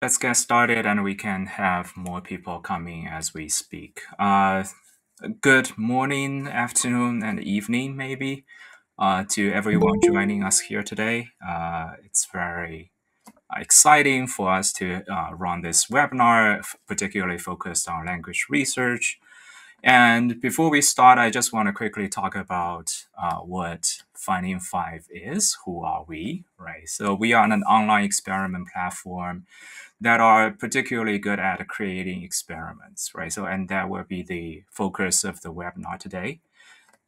Let's get started and we can have more people coming as we speak. Good morning, afternoon, and evening, maybe, to everyone joining us here today. It's very exciting for us to run this webinar, particularly focused on language research. And before we start, I just want to quickly talk about what FindingFive is. Who are we, right? So we are an online experiment platform that are particularly good at creating experiments, right? So, and that will be the focus of the webinar today.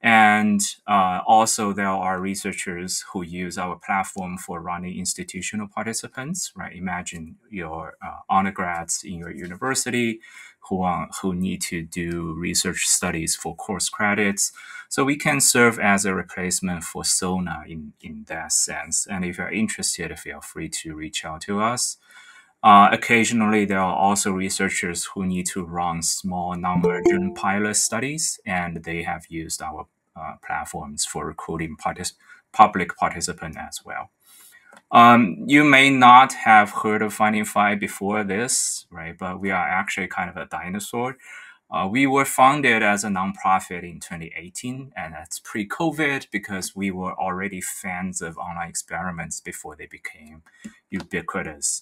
And also, there are researchers who use our platform for running institutional participants, right? Imagine your undergrads in your university who need to do research studies for course credits. So we can serve as a replacement for Sona in that sense. And if you're interested, feel free to reach out to us. Occasionally, there are also researchers who need to run small non-urgent pilot studies, and they have used our platforms for recruiting public participants as well. You may not have heard of FindingFive before this, right? But we are actually kind of a dinosaur. We were founded as a nonprofit in 2018, and that's pre-COVID because we were already fans of online experiments before they became ubiquitous.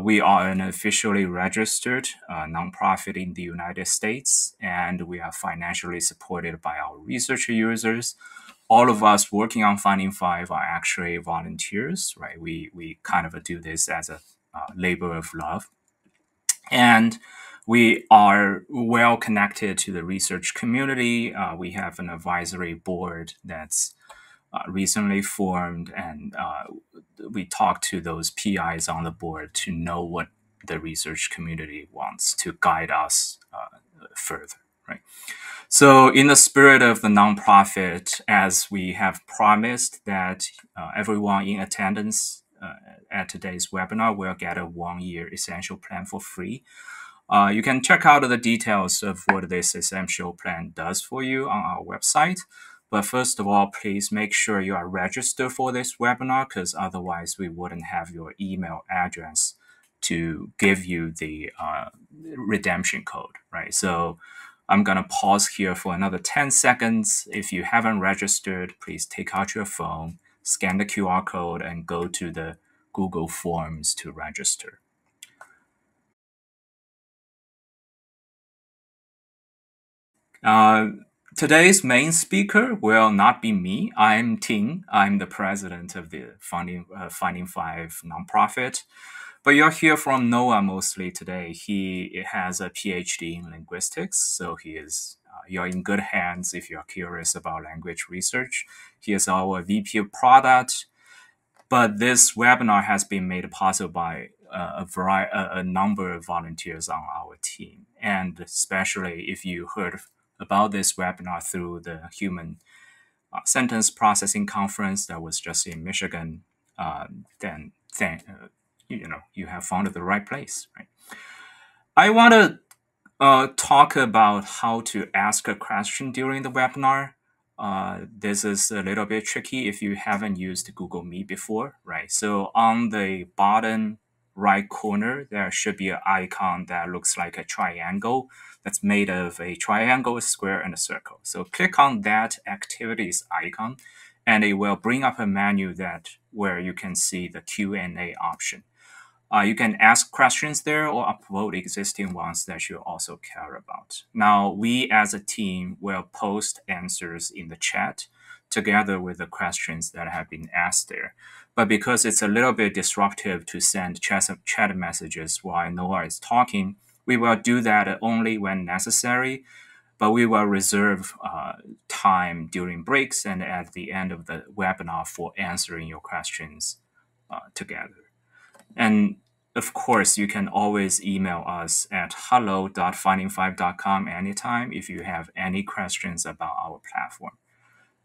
We are an officially registered nonprofit in the United States, and we are financially supported by our research users. All of us working on FindingFive are actually volunteers, right? We kind of do this as a labor of love. And we are well connected to the research community. We have an advisory board that's recently formed, and we talk to those PIs on the board to know what the research community wants to guide us further, right? So in the spirit of the nonprofit, as we have promised that everyone in attendance at today's webinar will get a 1-year essential plan for free. You can check out the details of what this essential plan does for you on our website. But first of all, please make sure you are registered for this webinar, because otherwise we wouldn't have your email address to give you the redemption code, right? So I'm going to pause here for another 10 seconds. If you haven't registered, please take out your phone, scan the QR code, and go to the Google Forms to register. Today's main speaker will not be me. I'm Ting. I'm the president of the FindingFive nonprofit. But you'll hear from Noah mostly today. He has a PhD in linguistics, so you're in good hands if you're curious about language research. He is our VP of product. But this webinar has been made possible by a number of volunteers on our team. And especially if you heard about this webinar through the Human Sentence Processing Conference that was just in Michigan, then you have found the right place, right? I want to talk about how to ask a question during the webinar. This is a little bit tricky if you haven't used Google Meet before, right? So on the bottom right corner, there should be an icon that looks like a triangle that's made of a triangle, a square, and a circle. So click on that activities icon, and it will bring up a menu where you can see the Q&A option. You can ask questions there or upvote existing ones that you also care about. Now, we as a team will post answers in the chat together with the questions that have been asked there. But because it's a little bit disruptive to send chat messages while Noah is talking, we will do that only when necessary, but we will reserve time during breaks and at the end of the webinar for answering your questions together. And of course, you can always email us at hello.findingfive.com anytime if you have any questions about our platform.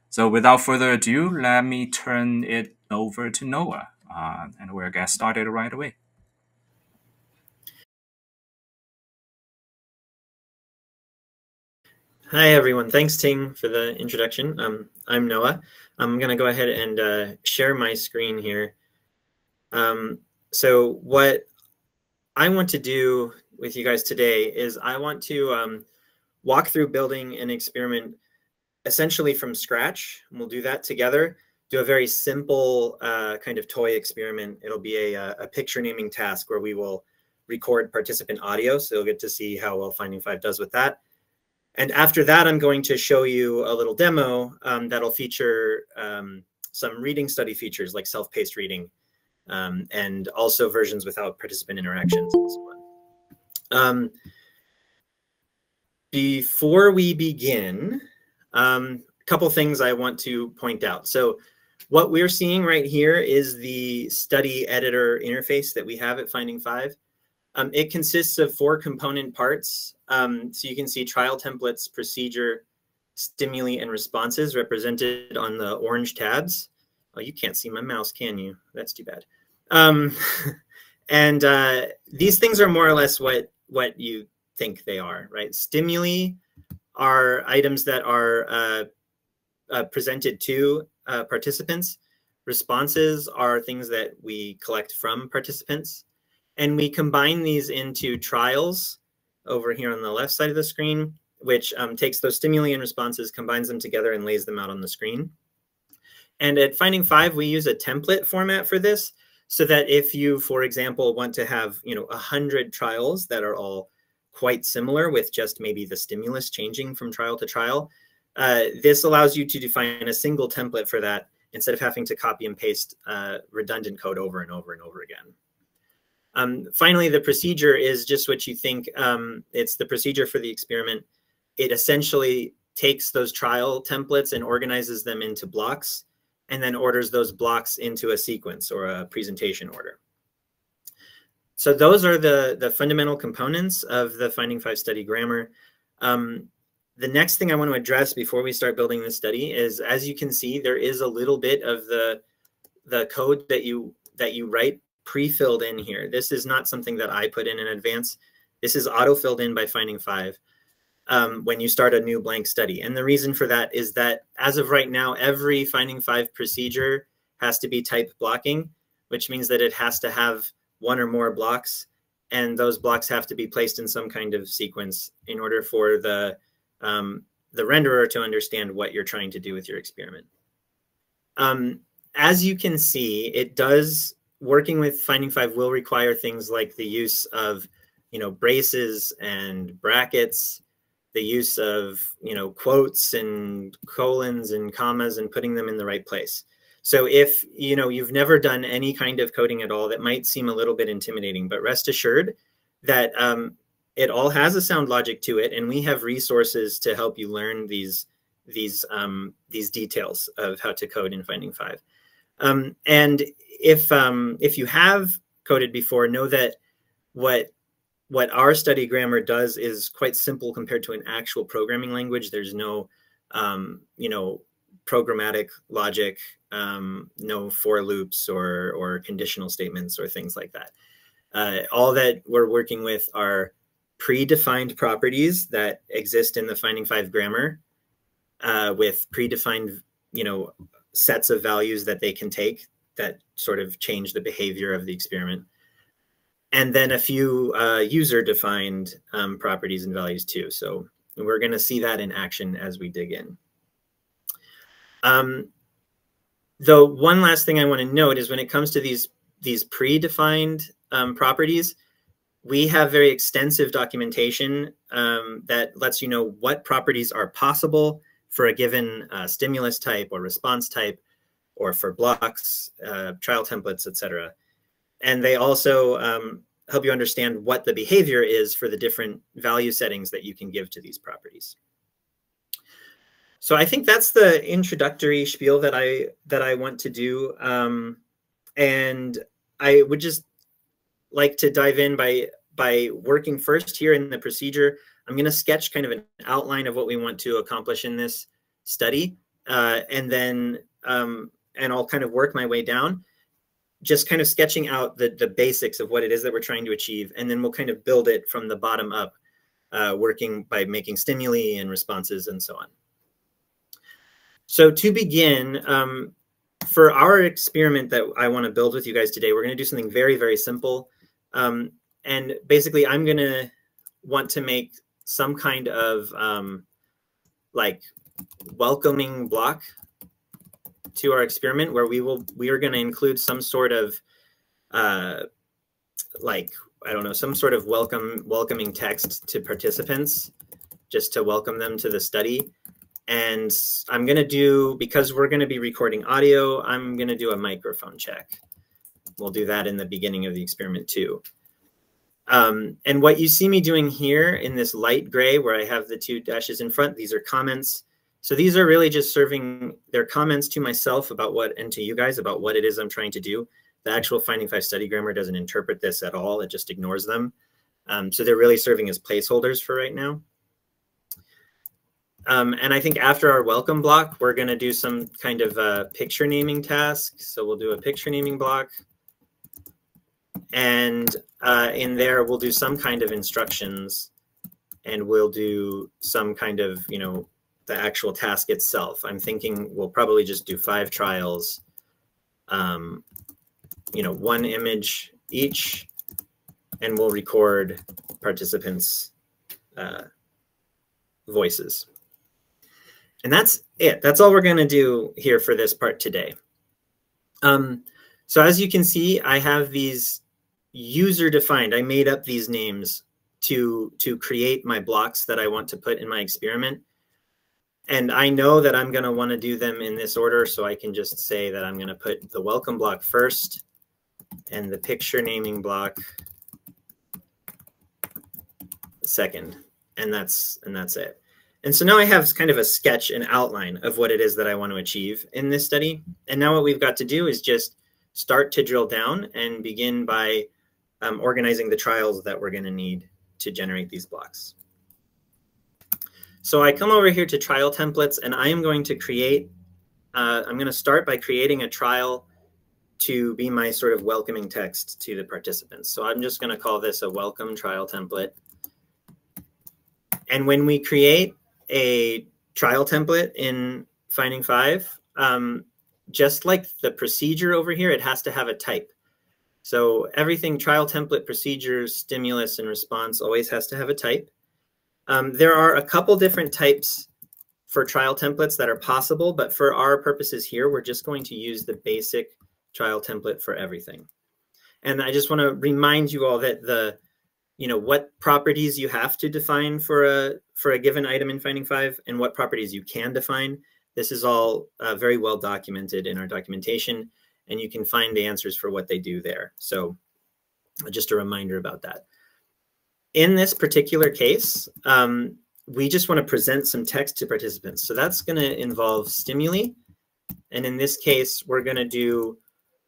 So without further ado, let me turn it over to Noah, and we'll get started right away. Hi, everyone. Thanks, Ting, for the introduction. I'm Noah. I'm going to go ahead and share my screen here. So what I want to do with you guys today is I want to walk through building an experiment essentially from scratch. And we'll do that together. Do a very simple kind of toy experiment. It'll be a picture naming task where we will record participant audio. So you'll get to see how well FindingFive does with that. And after that, I'm going to show you a little demo that'll feature some reading study features like self-paced reading and also versions without participant interactions and so on. Before we begin, a couple things I want to point out. So what we're seeing right here is the study editor interface that we have at FindingFive. It consists of 4 component parts. So you can see trial templates, procedure, stimuli, and responses represented on the orange tabs. Oh, you can't see my mouse, can you? That's too bad. And these things are more or less what you think they are, right? Stimuli are items that are presented to participants. Responses are things that we collect from participants. And we combine these into trials over here on the left side of the screen, which takes those stimuli and responses, combines them together, and lays them out on the screen. And at FindingFive, we use a template format for this so that if you, for example, want to have 100 trials that are all quite similar with just maybe the stimulus changing from trial to trial, this allows you to define a single template for that instead of having to copy and paste redundant code over and over and over again. Finally, the procedure is just what you think. It's the procedure for the experiment. It essentially takes those trial templates and organizes them into blocks, and then orders those blocks into a sequence or a presentation order. So those are the fundamental components of the FindingFive study grammar. The next thing I want to address before we start building this study is, as you can see, there is a little bit of the code that you write pre-filled in here. This is not something that I put in advance. This is auto-filled in by FindingFive when you start a new blank study. And the reason for that is that as of right now, every FindingFive procedure has to be type blocking, which means that it has to have 1 or more blocks, and those blocks have to be placed in some kind of sequence in order for the renderer to understand what you're trying to do with your experiment. As you can see, working with FindingFive will require things like the use of, braces and brackets, the use of, quotes and colons and commas and putting them in the right place. So if, you've never done any kind of coding at all, that might seem a little bit intimidating, but rest assured that it all has a sound logic to it. And we have resources to help you learn these details of how to code in FindingFive. And if you have coded before, know that what our study grammar does is quite simple compared to an actual programming language. There's no, programmatic logic, no for loops or conditional statements or things like that. All that we're working with are predefined properties that exist in the FindingFive grammar with predefined, sets of values that they can take that sort of change the behavior of the experiment. And then a few user-defined properties and values too. So we're going to see that in action as we dig in. Though one last thing I want to note is when it comes to these predefined properties, we have very extensive documentation that lets you know what properties are possible for a given stimulus type or response type, or for blocks, trial templates, etc. And they also help you understand what the behavior is for the different value settings that you can give to these properties. So I think that's the introductory spiel that I want to do. And I would just like to dive in by working first here in the procedure. I'm going to sketch kind of an outline of what we want to accomplish in this study. And then and I'll kind of work my way down, just kind of sketching out the basics of what it is that we're trying to achieve. And then we'll kind of build it from the bottom up, working by making stimuli and responses and so on. So to begin, for our experiment that I want to build with you guys today, we're going to do something very, very simple. And And basically, I'm going to want to make some kind of like welcoming block to our experiment where we are going to include some sort of like, I don't know, some sort of welcoming text to participants just to welcome them to the study. And I'm going to do, because we're going to be recording audio, I'm going to do a microphone check. We'll do that in the beginning of the experiment too. And what you see me doing here in this light gray where I have the 2 dashes in front, these are comments. So these are really just serving their comments to myself about what, and to you guys about what it is I'm trying to do. The actual FindingFive study grammar doesn't interpret this at all. It just ignores them. So they're really serving as placeholders for right now. And I think after our welcome block, we're going to do some kind of picture naming task. So we'll do a picture naming block. And in there, we'll do some kind of instructions. And we'll do some kind of, you know, the actual task itself. I'm thinking we'll probably just do 5 trials, you know, 1 image each. And we'll record participants' voices. And that's it. That's all we're going to do here for this part today. So as you can see, I have these user-defined. I made up these names to create my blocks that I want to put in my experiment. And I know that I'm going to want to do them in this order, so I can just say that I'm going to put the welcome block first and the picture naming block second. And that's it. And so now I have kind of a sketch, an outline of what it is that I want to achieve in this study. And now what we've got to do is just start to drill down and begin by organizing the trials that we're going to need to generate these blocks. So I come over here to trial templates, and I am going to create, I'm going to start by creating a trial to be my sort of welcoming text to the participants. So I'm just going to call this a welcome trial template. And when we create a trial template in FindingFive, just like the procedure over here, it has to have a type. So everything, trial template, procedures, stimulus, and response always has to have a type. There are a couple different types for trial templates that are possible, but for our purposes here, we're just going to use the basic trial template for everything. And I just want to remind you all that the, you know, what properties you have to define for a given item in FindingFive and what properties you can define. This is all very well documented in our documentation, and you can find the answers for what they do there. So just a reminder about that. In this particular case, we just want to present some text to participants. So that's going to involve stimuli. And in this case, we're going to do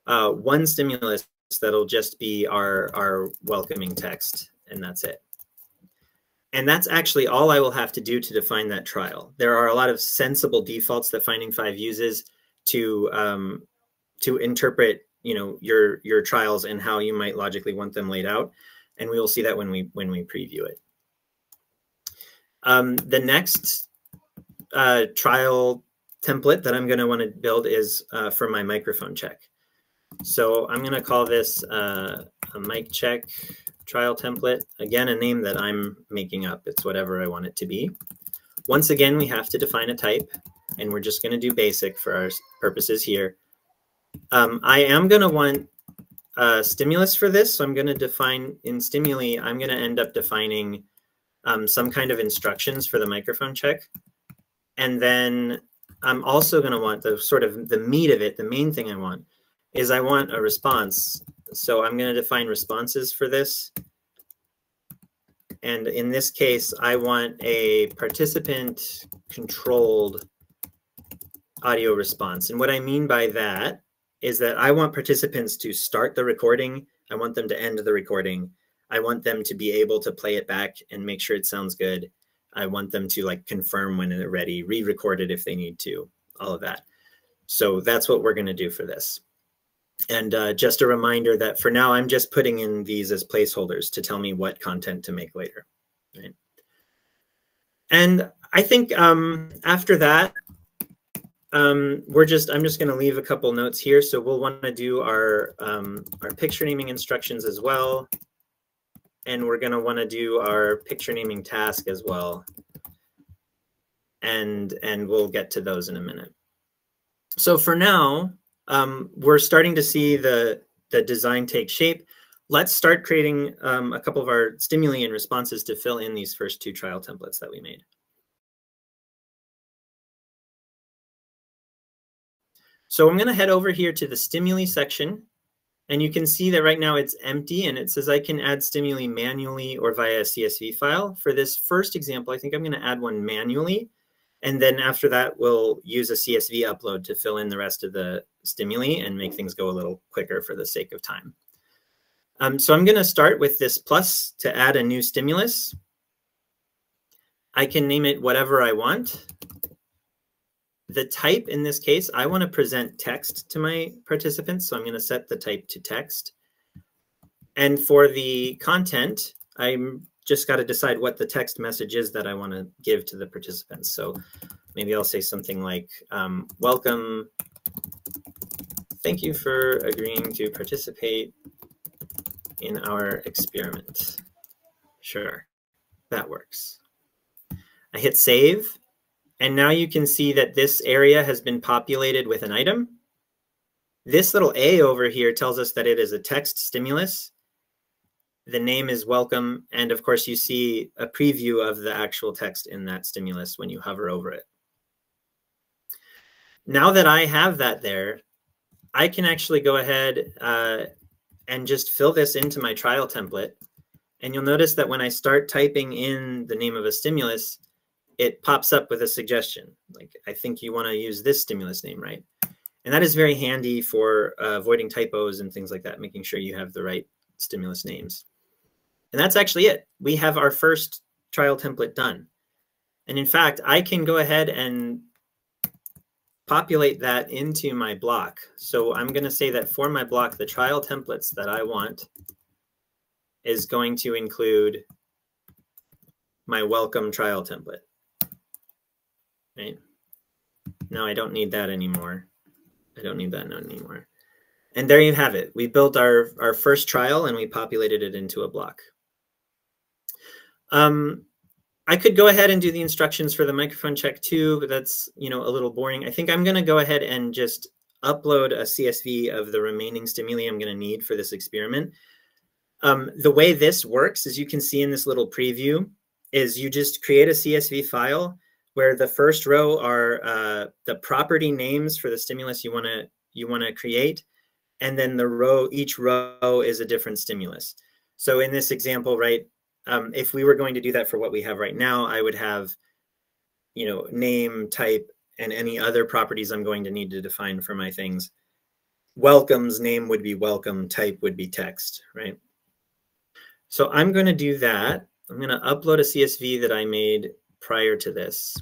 1 stimulus that'll just be our welcoming text, and that's it. And that's actually all I will have to do to define that trial. There are a lot of sensible defaults that FindingFive uses to interpret, you know, your trials and how you might logically want them laid out. And we will see that when we preview it. The next trial template that I'm going to want to build is for my microphone check. So I'm going to call this a mic check trial template. Again, a name that I'm making up. It's whatever I want it to be. Once again, we have to define a type, and we're just going to do basic for our purposes here. I am going to want stimulus for this. So I'm going to define in stimuli, I'm going to end up defining some kind of instructions for the microphone check. And then I'm also going to want the sort of the meat of it. The main thing I want is I want a response. So I'm going to define responses for this. And in this case, I want a participant controlled audio response. And what I mean by that is that I want participants to start the recording. I want them to end the recording. I want them to be able to play it back and make sure it sounds good. I want them to like confirm when they're ready, re-record it if they need to, all of that. So that's what we're going to do for this. And just a reminder that for now, I'm just putting in these as placeholders to tell me what content to make later. Right? And I think after that, I'm just going to leave a couple notes here. So we'll want to do our picture naming instructions as well. and we're going to want to do our picture naming task as well. And we'll get to those in a minute. So for now, we're starting to see the design take shape. Let's start creating a couple of our stimuli and responses to fill in these first two trial templates that we made. So I'm going to head over here to the stimuli section, and you can see that right now it's empty, and it says I can add stimuli manually or via a CSV file. For this first example, I think I'm going to add one manually, and then after that, we'll use a CSV upload to fill in the rest of the stimuli and make things go a little quicker for the sake of time. So I'm going to start with this plus to add a new stimulus. I can name it whatever I want. The type in this case, I want to present text to my participants, so I'm going to set the type to text. And for the content, I'm just got to decide what the text message is that I want to give to the participants. So maybe I'll say something like, welcome, thank you for agreeing to participate in our experiment. Sure, that works. I hit save, and now you can see that this area has been populated with an item. This little A over here tells us that it is a text stimulus. The name is welcome, and of course you see a preview of the actual text in that stimulus when you hover over it. Now that I have that there, I can actually go ahead and just fill this into my trial template. And you'll notice that when I start typing in the name of a stimulus, it pops up with a suggestion. Like, I think you want to use this stimulus name, right? And that is very handy for avoiding typos and things like that, making sure you have the right stimulus names. And that's actually it. We have our first trial template done. And in fact, I can go ahead and populate that into my block. So I'm going to say that for my block, the trial templates that I want is going to include my welcome trial template. Right? No, I don't need that anymore. I don't need that anymore. And there you have it. We built our first trial and we populated it into a block. I could go ahead and do the instructions for the microphone check too, but that's, a little boring. I think I'm going to go ahead and just upload a CSV of the remaining stimuli I'm going to need for this experiment. The way this works, as you can see in this little preview, is you just create a CSV file where the first row are the property names for the stimulus you want to create, and then each row is a different stimulus. So in this example, right, if we were going to do that for what we have right now, I would have, name, type, and any other properties I'm going to need to define for my things. Welcome's name would be welcome, type would be text, right? So I'm going to do that. I'm going to upload a CSV that I made prior to this.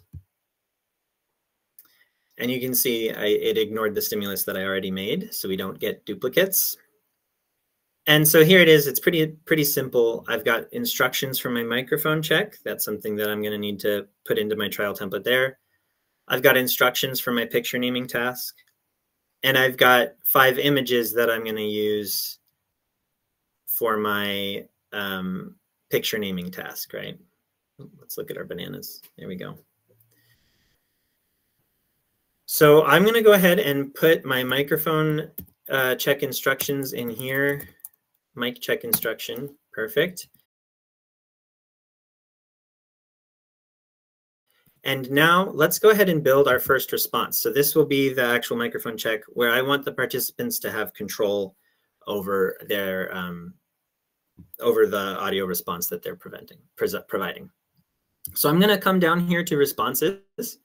And you can see it ignored the stimulus that I already made, so we don't get duplicates. And so here it is. It's pretty simple. I've got instructions for my microphone check. That's something that I'm going to need to put into my trial template there. I've got instructions for my picture naming task. And I've got 5 images that I'm going to use for my picture naming task, right? Let's look at our bananas. There we go. So I'm going to go ahead and put my microphone check instructions in here. Mic check instruction. Perfect. And now let's go ahead and build our first response. So this will be the actual microphone check where I want the participants to have control over their over the audio response that they're providing. So I'm going to come down here to responses.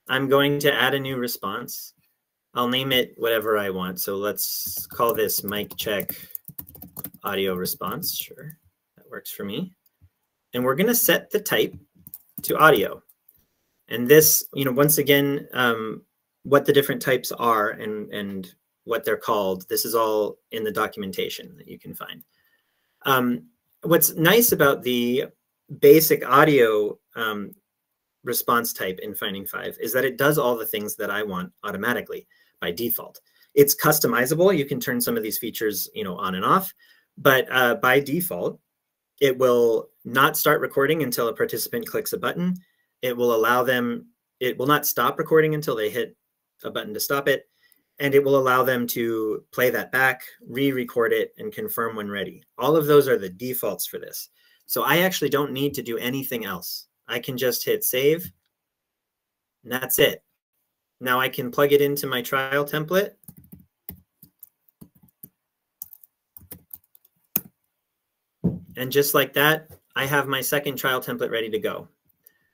I'm going to add a new response. I'll name it whatever I want. So let's call this mic check audio response. Sure, that works for me. And we're going to set the type to audio. And this, once again, what the different types are and what they're called, this is all in the documentation that you can find. What's nice about the basic audio response type in FindingFive is that it does all the things that I want automatically by default. It's customizable. You can turn some of these features, on and off, but by default, It will not start recording until a participant clicks a button. It will not stop recording until they hit a button to stop it. And it will allow them to play that back, re-record it, and confirm when ready. All of those are the defaults for this. So I actually don't need to do anything else. I can just hit save, and that's it. Now I can plug it into my trial template. And just like that, I have my second trial template ready to go.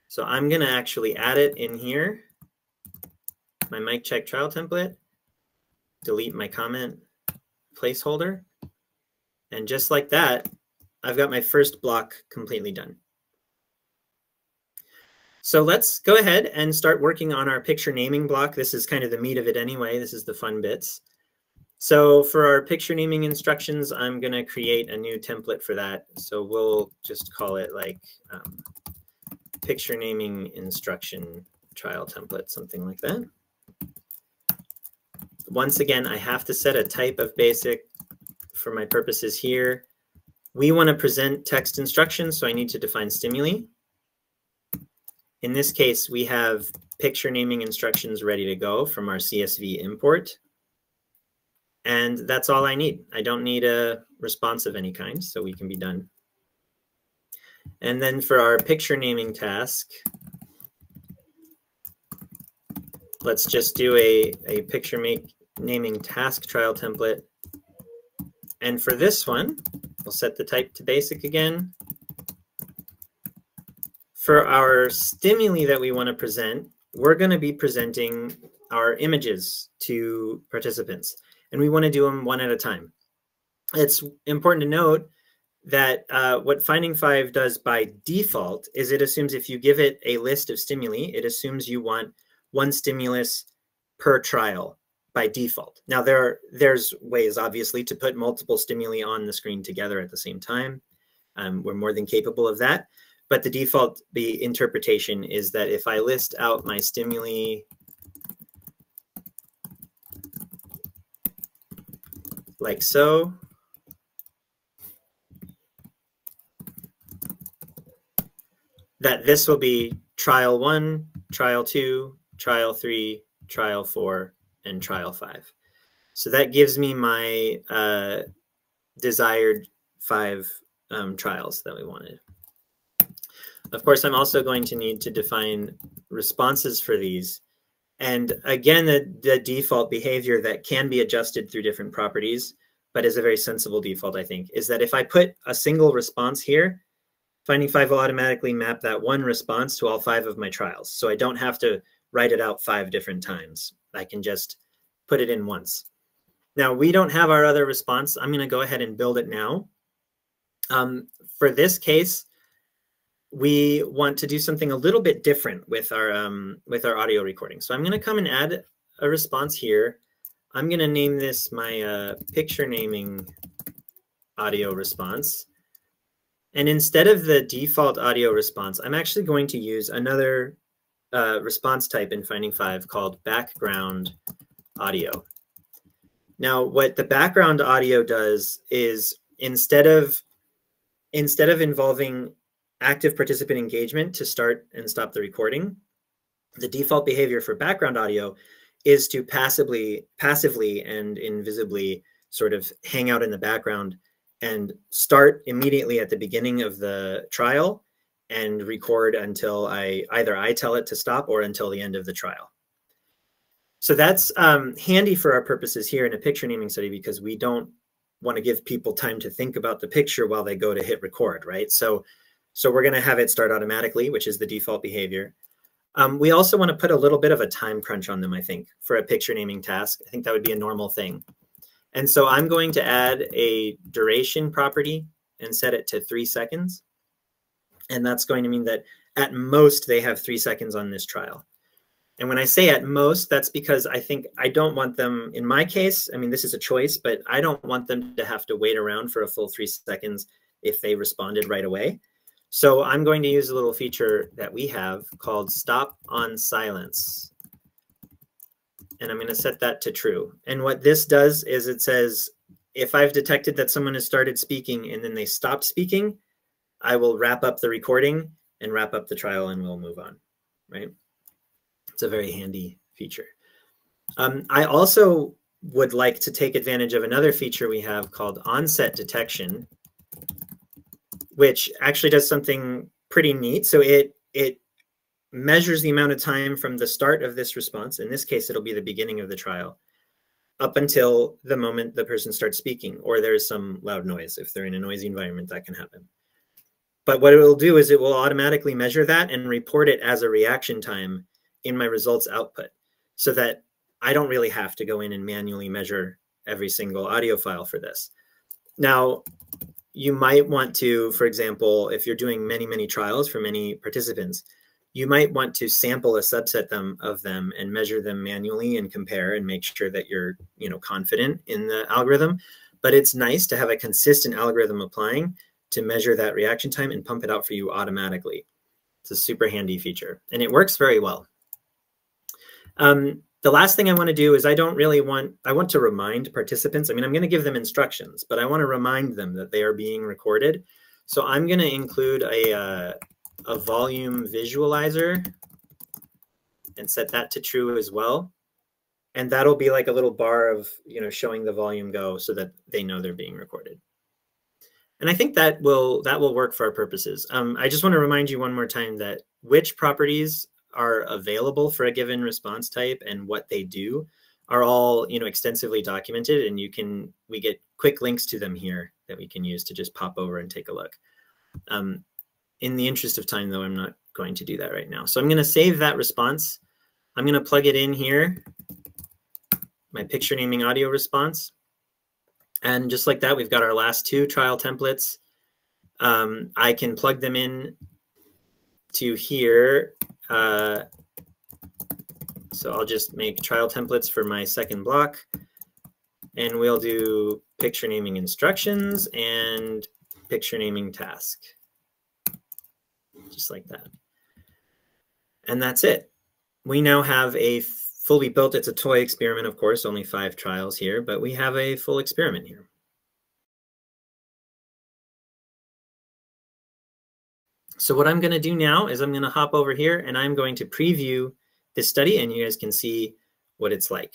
So I'm going to actually add it in here, my mic check trial template, delete my comment placeholder. And just like that, I've got my first block completely done. So let's go ahead and start working on our picture naming block. This is kind of the meat of it anyway. This is the fun bits. So for our picture naming instructions, I'm going to create a new template for that. So we'll just call it like picture naming instruction trial template, something like that. Once again, I have to set a type of basic for my purposes here. We want to present text instructions, so I need to define stimuli. In this case, we have picture naming instructions ready to go from our CSV import. And that's all I need. I don't need a response of any kind, so we can be done. And then for our picture naming task, let's just do a picture naming task trial template. And for this one, we'll set the type to basic again. For our stimuli that we want to present, we're going to be presenting our images to participants. And we want to do them one at a time. It's important to note that what FindingFive does by default is it assumes if you give it a list of stimuli, it assumes you want one stimulus per trial by default. Now, there's ways, obviously, to put multiple stimuli on the screen together at the same time. We're more than capable of that. But the default interpretation is that if I list out my stimuli like so, that this will be trial 1, trial 2, trial 3, trial 4, and trial 5. So that gives me my desired 5 trials that we wanted. Of course, I'm also going to need to define responses for these. And again, the default behavior that can be adjusted through different properties, but is a very sensible default, I think, is that if I put a single response here, FindingFive will automatically map that one response to all 5 of my trials. So I don't have to write it out 5 different times. I can just put it in once. Now, we don't have our other response. I'm going to go ahead and build it now. For this case, we want to do something a little bit different with our audio recording. So I'm going to come and add a response here. I'm going to name this my picture naming audio response. And instead of the default audio response, I'm actually going to use another response type in FindingFive called background audio. Now, what the background audio does is instead of involving active participant engagement to start and stop the recording, the default behavior for background audio is to passively and invisibly sort of hang out in the background and start immediately at the beginning of the trial and record until either I tell it to stop or until the end of the trial. So that's handy for our purposes here in a picture naming study because we don't want to give people time to think about the picture while they go to hit record, right? So we're going to have it start automatically, which is the default behavior. We also want to put a little bit of a time crunch on them, I think, for a picture naming task. I think that would be a normal thing. And so I'm going to add a duration property and set it to 3 seconds. And that's going to mean that at most they have 3 seconds on this trial. And when I say at most, that's because I don't want them, in my case, I mean, this is a choice, but I don't want them to have to wait around for a full 3 seconds if they responded right away. So I'm going to use a little feature that we have called stop on silence. And I'm going to set that to true. And what this does is it says, if I've detected that someone has started speaking and then they stopped speaking, I will wrap up the recording and wrap up the trial, and we'll move on, right? It's a very handy feature. I also would like to take advantage of another feature we have called onset detection, which actually does something pretty neat. So it measures the amount of time from the start of this response. In this case, it'll be the beginning of the trial, up until the moment the person starts speaking, or there's some loud noise. If they're in a noisy environment, that can happen. But what it will do is it will automatically measure that and report it as a reaction time in my results output, so that I don't really have to go in and manually measure every single audio file for this. Now, you might want to, for example, if you're doing many, many trials for many participants, you might want to sample a subset of them and measure them manually and compare and make sure that you're, confident in the algorithm. But it's nice to have a consistent algorithm applying to measure that reaction time and pump it out for you automatically. It's a super handy feature, and it works very well. The last thing I want to do is I want to remind participants. I mean, I'm going to give them instructions, but I want to remind them that they are being recorded. So I'm going to include a volume visualizer and set that to true as well. And that'll be like a little bar of, showing the volume go so that they know they're being recorded. And I think that will work for our purposes. I just want to remind you one more time that which properties are available for a given response type and what they do are all, extensively documented, and we get quick links to them here that we can use to just pop over and take a look. In the interest of time, though, I'm not going to do that right now. So I'm going to save that response. I'm going to plug it in here, my picture naming audio response. And just like that, we've got our last two trial templates. I can plug them in to here. So I'll just make trial templates for my second block, and we'll do picture naming instructions and picture naming task, just like that. And that's it. We now have a fully built, it's a toy experiment, of course, only 5 trials here, but we have a full experiment here. So what I'm going to do now is I'm going to hop over here and I'm going to preview this study, and you guys can see what it's like.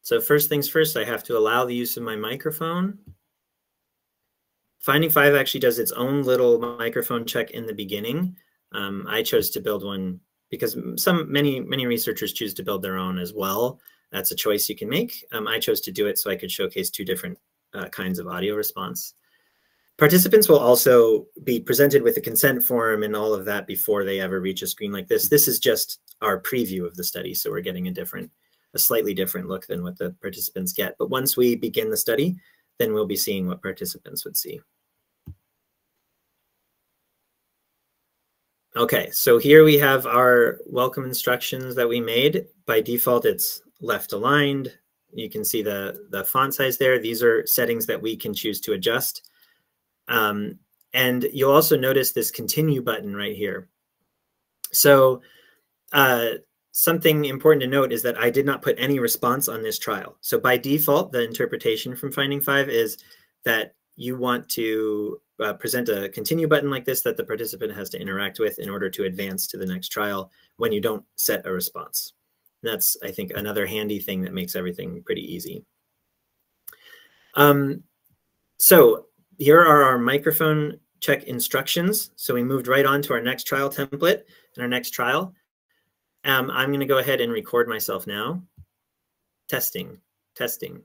So first things first, I have to allow the use of my microphone. FindingFive actually does its own little microphone check in the beginning. I chose to build one because many researchers choose to build their own as well. That's a choice you can make. I chose to do it so I could showcase 2 different kinds of audio response. Participants will also be presented with a consent form and all of that before they ever reach a screen like this. This is just our preview of the study, so we're getting a slightly different look than what the participants get. But once we begin the study, then we'll be seeing what participants would see. Okay, so here we have our welcome instructions that we made. By default, it's left aligned. You can see the font size there. These are settings that we can choose to adjust. And you'll also notice this continue button right here. So something important to note is that I did not put any response on this trial. So by default, the interpretation from FindingFive is that you want to present a continue button like this that the participant has to interact with in order to advance to the next trial when you don't set a response. And that's, I think, another handy thing that makes everything pretty easy. So here are our microphone check instructions. So we moved right on to our next trial template and our next trial. I'm going to go ahead and record myself now. Testing, testing.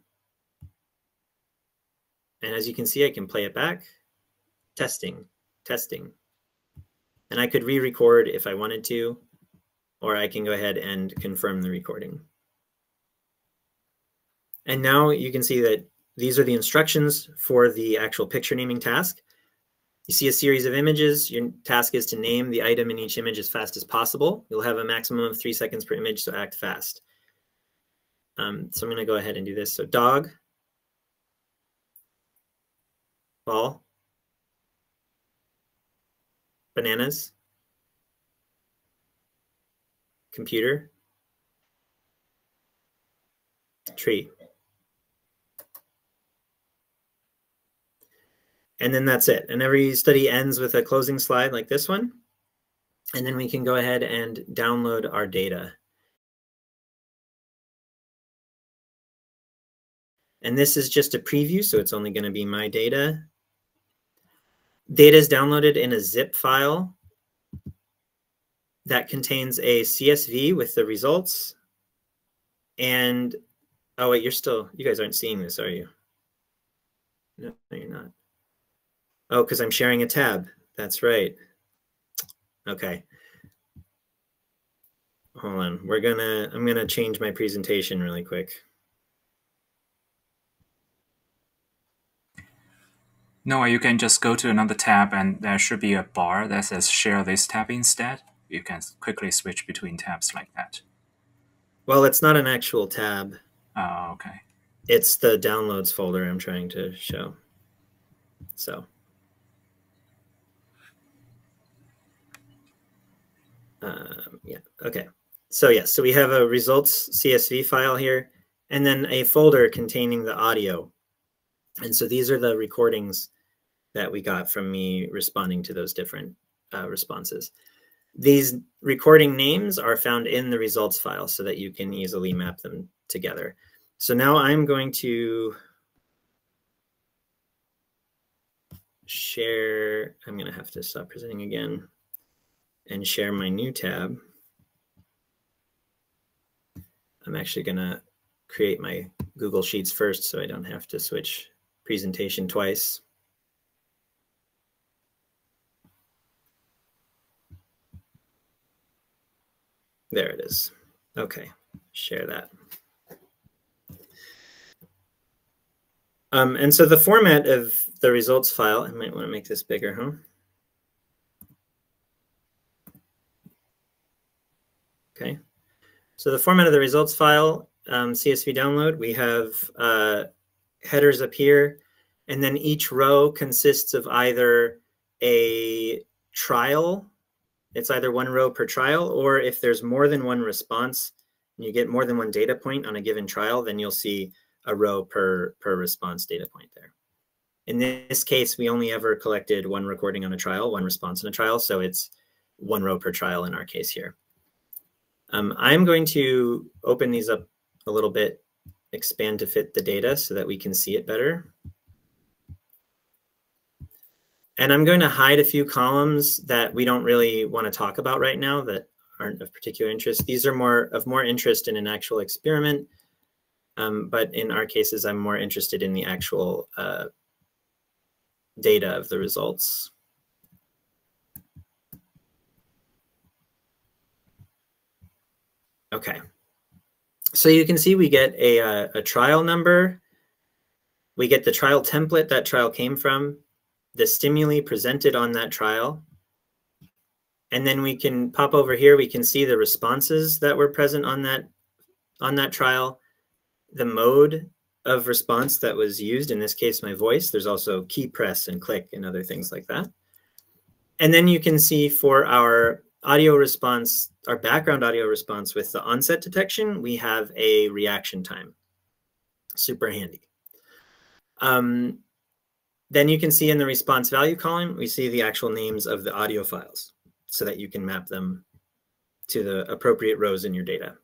And as you can see, I can play it back. Testing, testing. And I could re-record if I wanted to, or I can go ahead and confirm the recording. And now you can see that these are the instructions for the actual picture naming task. You see a series of images. Your task is to name the item in each image as fast as possible. You'll have a maximum of 3 seconds per image, so act fast. So I'm going to go ahead and do this. So dog, ball, bananas, computer, tree. And then that's it. And every study ends with a closing slide like this one. And then we can go ahead and download our data. And this is just a preview, so it's only going to be my data. Data is downloaded in a zip file that contains a CSV with the results. And, oh wait, you guys aren't seeing this, are you? No, you're not. Oh, because I'm sharing a tab. That's right. Okay. Hold on. I'm gonna change my presentation really quick. No, you can just go to another tab and there should be a bar that says share this tab instead. You can quickly switch between tabs like that. Well, it's not an actual tab. Oh, okay. It's the downloads folder I'm trying to show. So. Yeah, okay. So yeah, so we have a results CSV file here, and then a folder containing the audio. And so these are the recordings that we got from me responding to those different responses. These recording names are found in the results file so that you can easily map them together. So now I'm going to share, I'm going to have to stop presenting again and share my new tab. I'm actually going to create my Google Sheets first so I don't have to switch presentation twice. There it is. Okay, share that. And so the format of the results file, I might want to make this bigger, huh? Okay. So the format of the results file, CSV download, we have headers up here, and then each row consists of either a trial, it's either one row per trial, or if there's more than one response, and you get more than one data point on a given trial, then you'll see a row per response data point there. In this case, we only ever collected one recording on a trial, one response on a trial, so it's one row per trial in our case here. I'm going to open these up a little bit, expand to fit the data so that we can see it better. And I'm going to hide a few columns that we don't really want to talk about right now that aren't of particular interest. These are of more interest in an actual experiment, but in our cases, I'm more interested in the actual data of the results. Okay, so you can see we get a trial number. We get the trial template that trial came from, the stimuli presented on that trial. And then we can pop over here, we can see the responses that were present on that trial, the mode of response that was used, in this case, my voice. There's also key press and click and other things like that. And then you can see for our audio response, our background audio response with the onset detection, we have a reaction time. Super handy. Then you can see in the response value column, we see the actual names of the audio files so that you can map them to the appropriate rows in your data.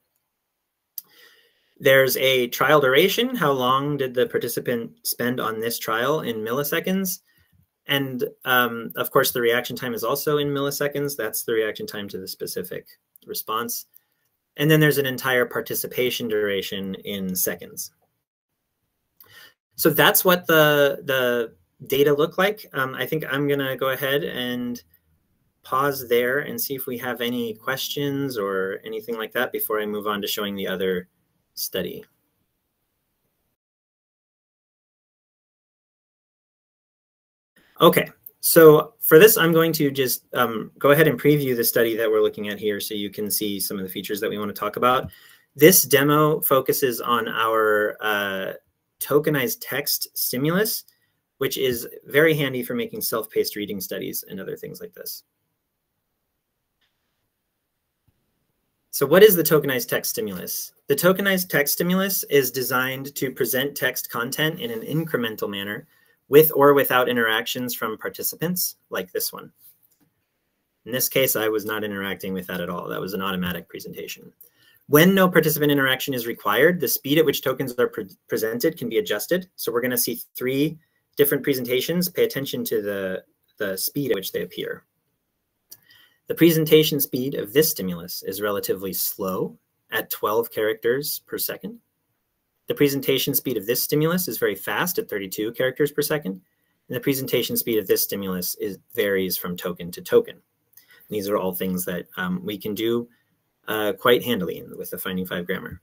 There's a trial duration. How long did the participant spend on this trial in milliseconds? And of course, the reaction time is also in milliseconds. That's the reaction time to the specific response. And then there's an entire participation duration in seconds. So that's what the data look like. I think I'm going to go ahead and pause there and see if we have any questions or anything like that before I move on to showing the other study. Okay, so for this, I'm going to just go ahead and preview the study that we're looking at here so you can see some of the features that we want to talk about. This demo focuses on our tokenized text stimulus, which is very handy for making self-paced reading studies and other things like this. So what is the tokenized text stimulus? The tokenized text stimulus is designed to present text content in an incremental manner with or without interactions from participants, like this one. In this case, I was not interacting with that at all. That was an automatic presentation. When no participant interaction is required, the speed at which tokens are presented can be adjusted. So we're going to see 3 different presentations. Pay attention to the speed at which they appear. The presentation speed of this stimulus is relatively slow at 12 characters per second. The presentation speed of this stimulus is very fast at 32 characters per second. And the presentation speed of this stimulus varies from token to token. These are all things that we can do quite handily with the FindingFive grammar.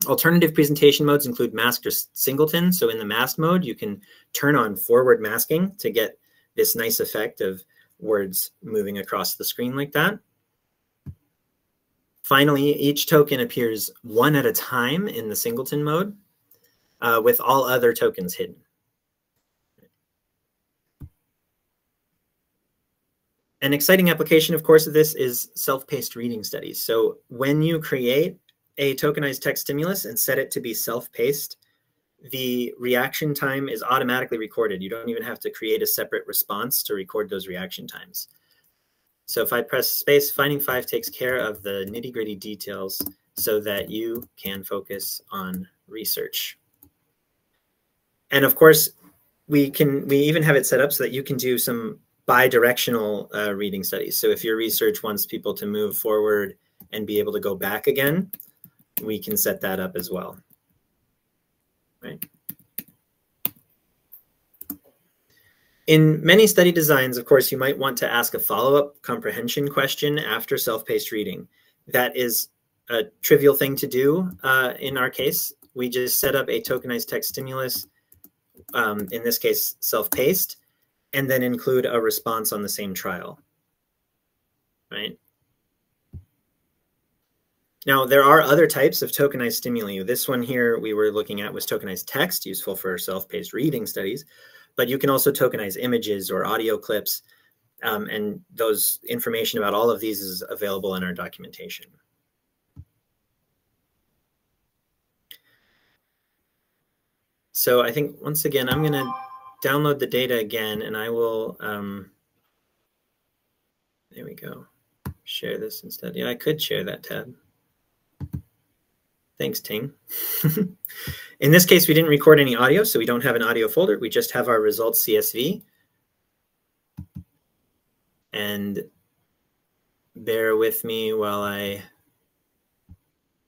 Alternative presentation modes include masked or singleton. So in the masked mode, you can turn on forward masking to get this nice effect of words moving across the screen like that. Finally, each token appears one at a time in the singleton mode, with all other tokens hidden. An exciting application, of course, of this is self-paced reading studies. So when you create a tokenized text stimulus and set it to be self-paced, the reaction time is automatically recorded. You don't even have to create a separate response to record those reaction times. So if I press space, FindingFive takes care of the nitty-gritty details so that you can focus on research. And of course, we even have it set up so that you can do some bi-directional reading studies. So if your research wants people to move forward and be able to go back again, we can set that up as well. Right. In many study designs, of course, you might want to ask a follow-up comprehension question after self-paced reading. That is a trivial thing to do in our case. We just set up a tokenized text stimulus, in this case, self-paced, and then include a response on the same trial, right? Now, there are other types of tokenized stimuli. This one here we were looking at was tokenized text, useful for self-paced reading studies, but you can also tokenize images or audio clips, and those information about all of these is available in our documentation. So I think, once again, I'm going to download the data again, and I will, there we go, share this instead. Yeah, I could share that tab. Thanks, Ting. In this case, we didn't record any audio, so we don't have an audio folder. We just have our results CSV. And bear with me while I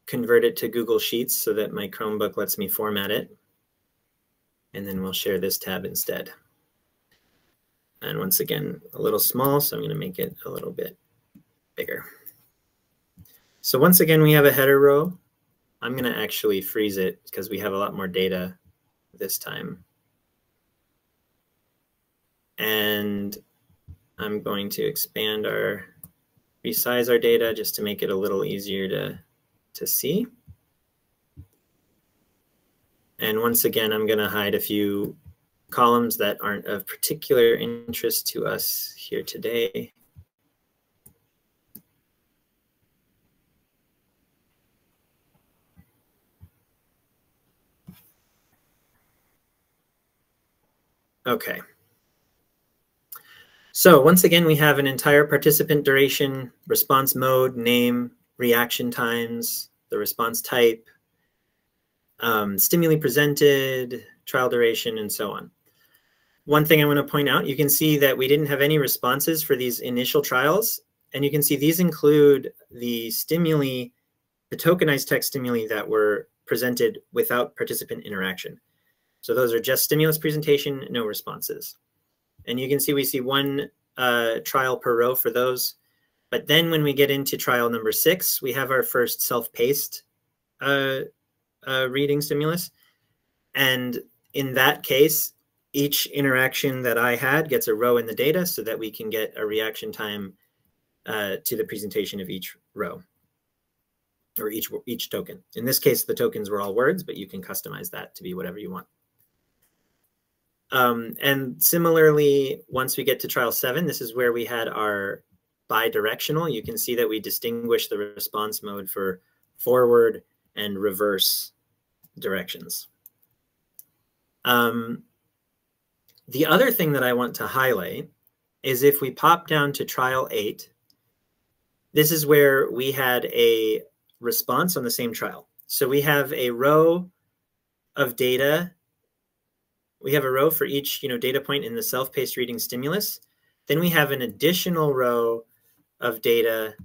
convert it to Google Sheets so that my Chromebook lets me format it. And then we'll share this tab instead. And once again, a little small, so I'm going to make it a little bit bigger. So once again, we have a header row. I'm going to actually freeze it because we have a lot more data this time. And I'm going to resize our data just to make it a little easier to see. And once again, I'm going to hide a few columns that aren't of particular interest to us here today. Okay. So once again, we have an entire participant duration, response mode, name, reaction times, the response type, stimuli presented, trial duration, and so on. One thing I want to point out, you can see that we didn't have any responses for these initial trials. And you can see these include the stimuli, the tokenized text stimuli that were presented without participant interaction. So those are just stimulus presentation, no responses. And you can see we see one trial per row for those. But then when we get into trial number 6, we have our first self-paced reading stimulus. And in that case, each interaction that I had gets a row in the data so that we can get a reaction time to the presentation of each row or each token. In this case, the tokens were all words, but you can customize that to be whatever you want. And similarly, once we get to trial 7, this is where we had our bidirectional. You can see that we distinguish the response mode for forward and reverse directions. The other thing that I want to highlight is if we pop down to trial 8, this is where we had a response on the same trial. So we have a row of data. We have a row for each data point in the self-paced reading stimulus. Then we have an additional row of data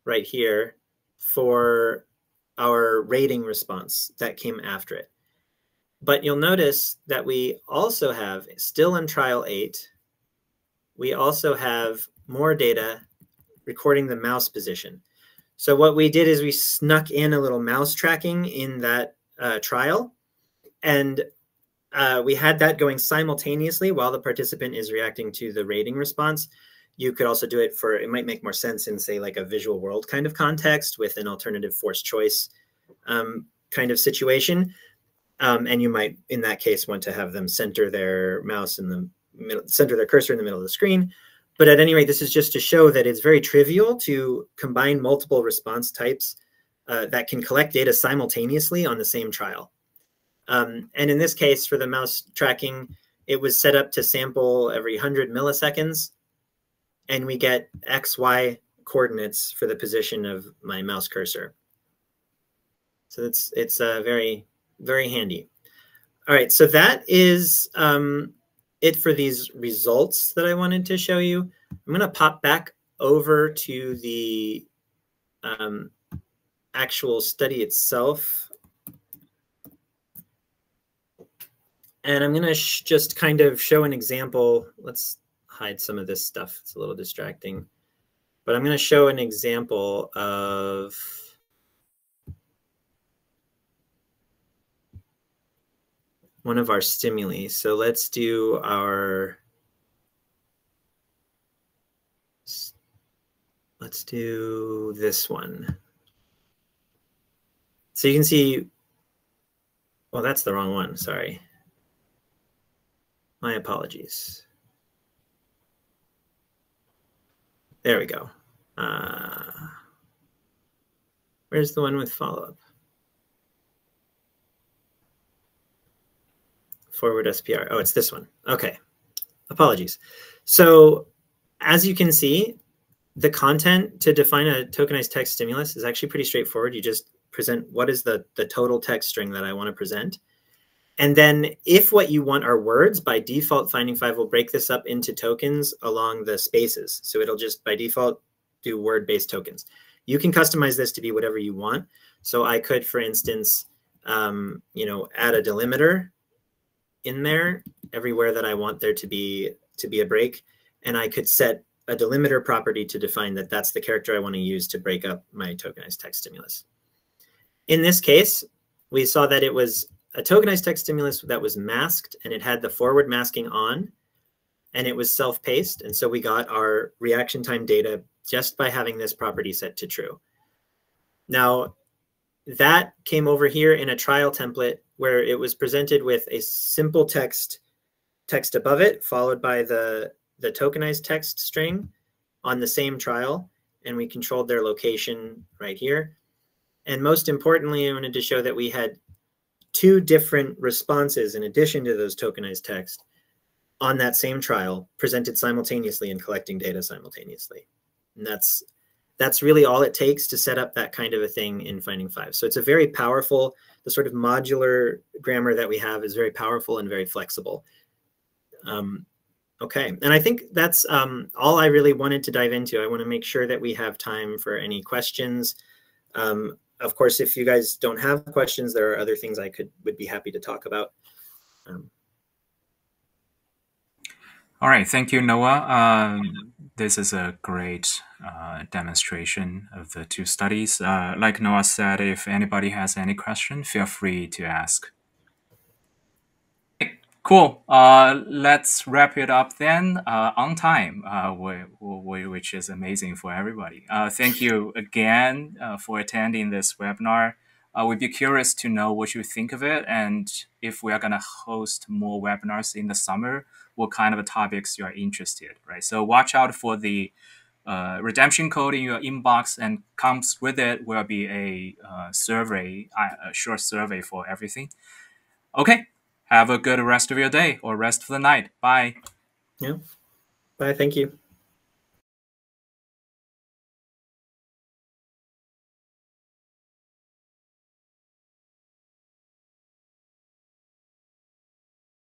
right here for our rating response that came after it. But you'll notice that we also have, still in trial 8, we also have more data recording the mouse position. So what we did is we snuck in a little mouse tracking in that trial, and we had that going simultaneously while the participant is reacting to the rating response. You could also do it for, it might make more sense in, say, like a visual world kind of context with an alternative forced choice kind of situation. And you might, in that case, want to have them center their mouse in the middle, center their cursor in the middle of the screen. But at any rate, this is just to show that it's very trivial to combine multiple response types that can collect data simultaneously on the same trial. And in this case, for the mouse tracking, it was set up to sample every 100 milliseconds. And we get X, Y coordinates for the position of my mouse cursor. So it's very, very handy. All right, so that is it for these results that I wanted to show you. I'm going to pop back over to the actual study itself. And I'm going to just kind of show an example. Let's hide some of this stuff. It's a little distracting. But I'm going to show an example of one of our stimuli. So let's do this one. So you can see, well, that's the wrong one, sorry. My apologies. There we go. Where's the one with follow-up? Forward SPR. Oh, it's this one. Okay. Apologies. So as you can see, the content to define a tokenized text stimulus is actually pretty straightforward. You just present what is the total text string that I want to present. And then if what you want are words, by default, FindingFive will break this up into tokens along the spaces. So it'll just by default do word-based tokens. You can customize this to be whatever you want. So I could, for instance, add a delimiter in there everywhere that I want there to be a break. And I could set a delimiter property to define that that's the character I want to use to break up my tokenized text stimulus. In this case, we saw that it was a tokenized text stimulus that was masked, and it had the forward masking on, and it was self-paced. And so we got our reaction time data just by having this property set to true. Now, that came over here in a trial template where it was presented with a simple text above it, followed by the tokenized text string on the same trial, and we controlled their location right here. And most importantly, I wanted to show that we had 2 different responses in addition to those tokenized text on that same trial presented simultaneously and collecting data simultaneously. And that's really all it takes to set up that kind of a thing in FindingFive. So it's a very powerful, the sort of modular grammar that we have is very powerful and very flexible. Okay, and I think that's all I really wanted to dive into. I want to make sure that we have time for any questions. Of course, if you guys don't have questions, there are other things I would be happy to talk about. All right, thank you, Noah. This is a great demonstration of the 2 studies. Like Noah said, if anybody has any question, feel free to ask. Cool. Let's wrap it up then on time, which is amazing for everybody. Thank you again for attending this webinar. We'd be curious to know what you think of it, and if we are going to host more webinars in the summer, what kind of topics you are interested, right? So watch out for the redemption code in your inbox, and comes with it will be a survey, a short survey for everything. Okay. Have a good rest of your day or rest of the night. Bye. Yeah. Bye. Thank you.